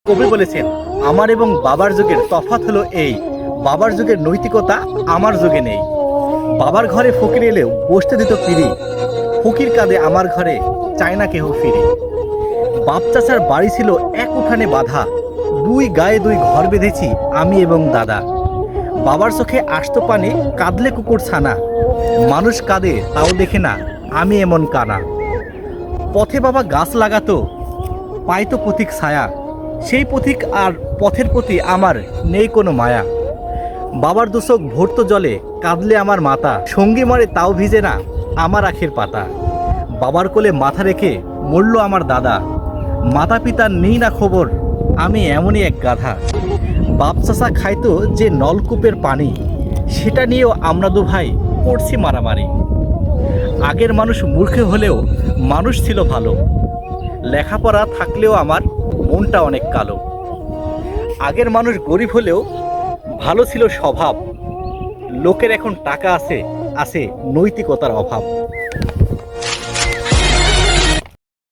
কবি বলেছেন, আমার এবং বাবার যুগের তফাৎ হলো এই, বাবার যুগের নৈতিকতা আমার যুগে নেই। বাবার ঘরে ফকির এলেও বসতে দিত পিড়ি, ফকির কাঁদে আমার ঘরে চায় না কেহ ফিরে। বাপ চাচার বাড়ি ছিল এক উঠানে বাঁধা, দুই গায়ে দুই ঘর বেঁধেছি আমি এবং দাদা। বাবার চোখে আসতো পানি, কাঁদলে কুকুর ছানা, মানুষ কাঁদে তাও দেখে না আমি এমন কানা। পথে বাবা গাছ লাগাতো, পাইতো পথিক ছায়া, সেই পথিক আর পথের প্রতি আমার নেই কোনো মায়া। বাবার দুচোখ ভরতো জলে, কাঁদলে আমার মাতা, সঙ্গী মরে তাও ভিজে না আমার আখের পাতা। বাবার কোলে মাথা রেখে মরল আমার দাদা, মাতা পিতার নেই না খবর আমি এমনই এক গাধা। বাপ চাচা খাইতো যে নলকূপের পানি, সেটা নিয়েও আমরা দু ভাই করছি মারামারি। আগের মানুষ মূর্খ হলেও মানুষ ছিল ভালো, লেখাপড়া থাকলেও আমার মনটা অনেক কালো। আগের মানুষ গরিব হলেও ভালো ছিল স্বভাব, লোকের এখন টাকা আছে, আছে নৈতিকতার অভাব।